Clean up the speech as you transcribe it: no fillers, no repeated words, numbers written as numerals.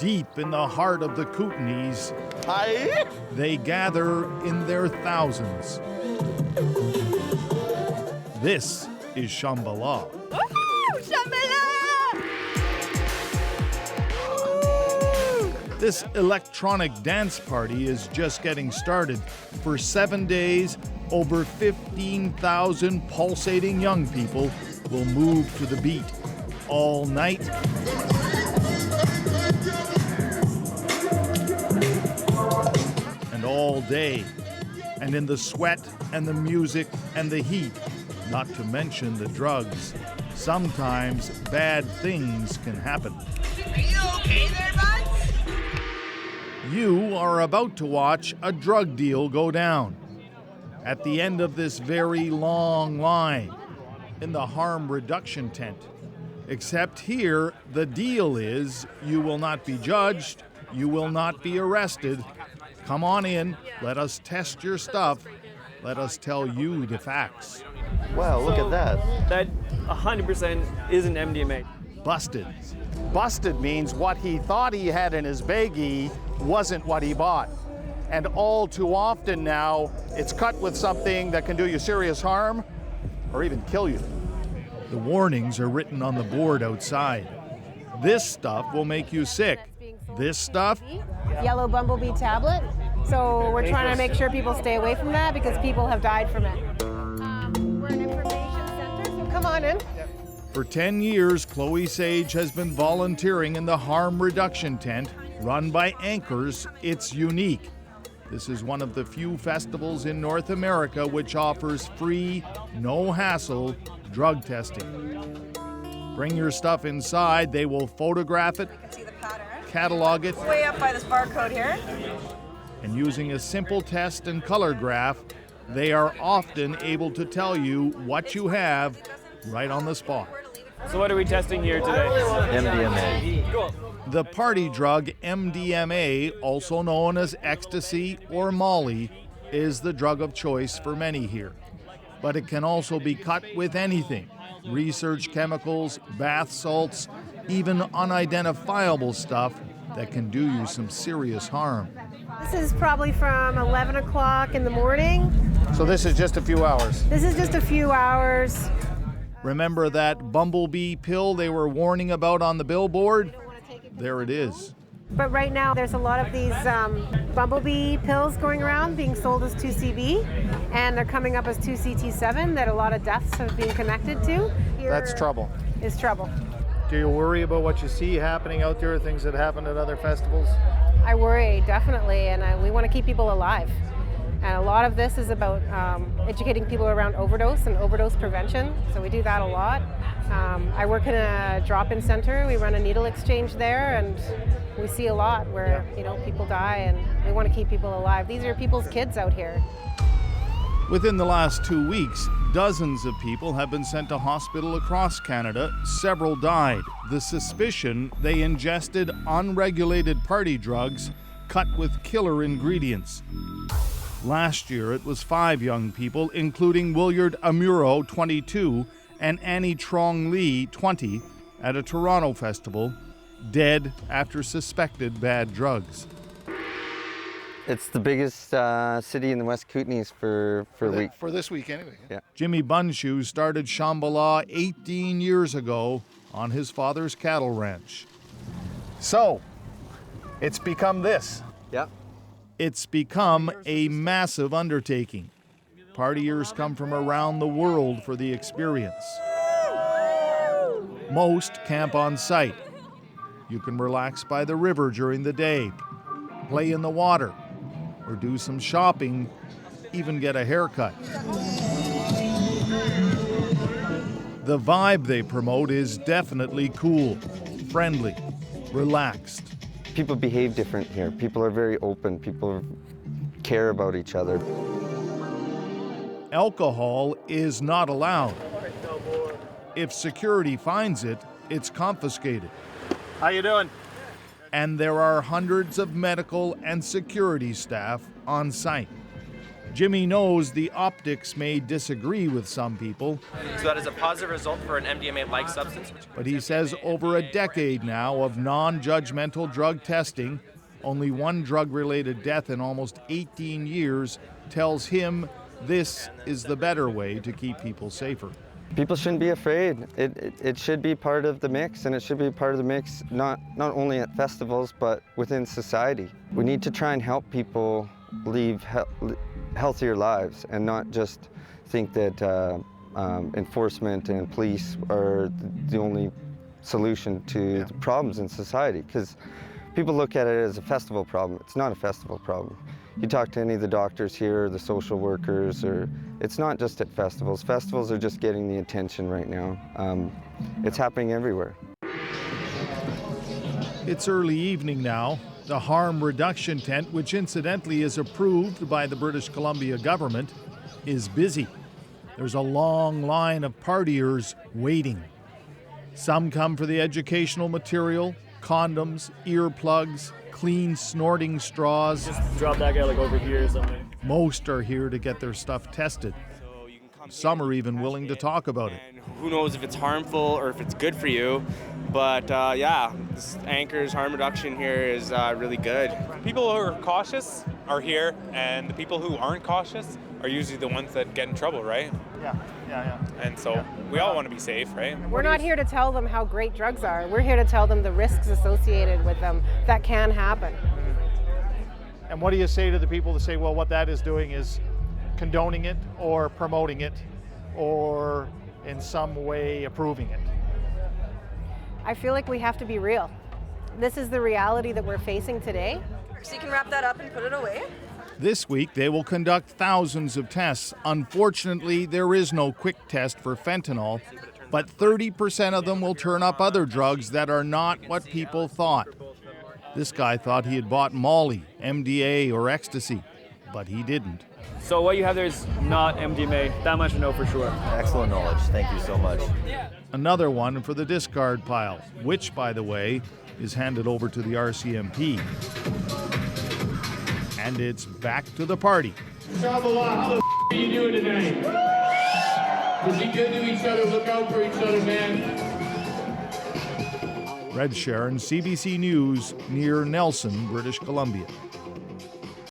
Deep in the heart of the Kootenays, they gather in their thousands. This is Shambhala. This electronic dance party is just getting started. For 7 days, over 15,000 pulsating young people will move to the beat all night and all day, and in the sweat and the music and the heat, not to mention the drugs. Sometimes bad things can happen. Are you okay there, bud? You are about to watch a drug deal go down at the end of this very long line in the harm reduction tent. Except here, the deal is you will not be judged, you will not be arrested. Come on in, let us test your stuff, let us tell you the facts. Wow, look at that. That 100% isn't MDMA. Busted. Busted means what he thought he had in his baggie wasn't what he bought. And all too often now, it's cut with something that can do you serious harm or even kill you. The warnings are written on the board outside. This stuff will make you sick. This stuff, Yellow bumblebee tablet. So we're trying to make sure people stay away from that because people have died from it. We're an information center, so come on in. for 10 years, Chloe Sage has been volunteering in the harm reduction tent run by Anchors. It's unique. This is one of the few festivals in North America which offers free, no-hassle drug testing. Bring your stuff inside. They will photograph it, See the pattern? catalog it, Way up by this barcode here. and using a simple test and color graph, they are often able to tell you what you have right on the spot. So what are we testing here today? MDMA. Cool. The party drug MDMA, also known as ecstasy or Molly, is the drug of choice for many here. But it can also be cut with anything: research chemicals, bath salts, even unidentifiable stuff that can do you some serious harm. This is probably from 11 o'clock in the morning. So this is just a few hours. This is just a few hours. Remember that bumblebee pill they were warning about on the billboard? There it is. But right now there's a lot of these bumblebee pills going around being sold as 2CB, and they're coming up as 2CT7 that a lot of deaths have been connected to. Here That's trouble. is trouble. Do you worry about what you see happening out there, things that happen at other festivals? I worry, definitely, and we want to keep people alive. And a lot of this is about educating people around overdose and overdose prevention, so we do that a lot. I work in a drop-in center. We run a needle exchange there, and we see a lot where people die, and we want to keep people alive. These are people's kids out here. Within the last 2 weeks, dozens of people have been sent to hospital across Canada. Several died. The suspicion they ingested unregulated party drugs cut with killer ingredients. Last year, it was 5 young people, including Willard Amuro, 22, and Annie Trong Lee, 20, at a Toronto festival, dead after suspected bad drugs. It's the biggest city in the West Kootenays for a week. For this week anyway. Yeah. Jimmy Bunshoe started Shambhala 18 years ago on his father's cattle ranch. So, it's become this. Yeah. It's become a massive undertaking. Partiers come from around the world for the experience. Most camp on site. You can relax by the river during the day, play in the water, or do some shopping, even get a haircut. The vibe they promote is definitely cool, friendly, relaxed. People behave different here. People are very open. People care about each other. Alcohol is not allowed. If security finds it, it's confiscated. How you doing? And there are hundreds of medical and security staff on site. Jimmy knows the optics may disagree with some people, So that is a positive result for an MDMA-like substance. but he says over a decade now of non-judgmental drug testing, only one drug-related death in almost 18 years tells him this is the better way to keep people safer. People shouldn't be afraid. It should be part of the mix, and it should be part of the mix not only at festivals, but within society. We need to try and help people live healthier lives and not just think that enforcement and police are the only solution to the problems in society, because people look at it as a festival problem. It's not a festival problem. You talk to any of the doctors here, or the social workers, or it's not just at festivals. Festivals are just getting the attention right now. It's happening everywhere. It's early evening now. The harm reduction tent, which incidentally is approved by the British Columbia government, is busy. There's a long line of partiers waiting. Some come for the educational material, condoms, earplugs, clean snorting straws. Just drop that guy like over here or something. Most are here to get their stuff tested. Some are even willing to talk about it. Who knows if it's harmful or if it's good for you, but this Anchor's harm reduction here is really good. People who are cautious are here, and the people who aren't cautious are usually the ones that get in trouble, right? Yeah. And so we all want to be safe, right? We're not here to tell them how great drugs are. We're here to tell them the risks associated with them that can happen. And what do you say to the people that say, well, what that is doing is condoning it or promoting it or in some way approving it? I feel like we have to be real. This is the reality that we're facing today. So you can wrap that up and put it away. This week, they will conduct thousands of tests. Unfortunately, there is no quick test for fentanyl, but 30% of them will turn up other drugs that are not what people thought. This guy thought he had bought Molly, MDA, or ecstasy, but he didn't. So what you have there is not MDMA. That much I know for sure. Excellent knowledge. Thank you so much. Another one for the discard pile, which, by the way, is handed over to the RCMP. And it's back to the party. Shambhala, how the are you doing tonight? Just be good to each other, look out for each other, man. Red Sharon, CBC News, near Nelson, British Columbia.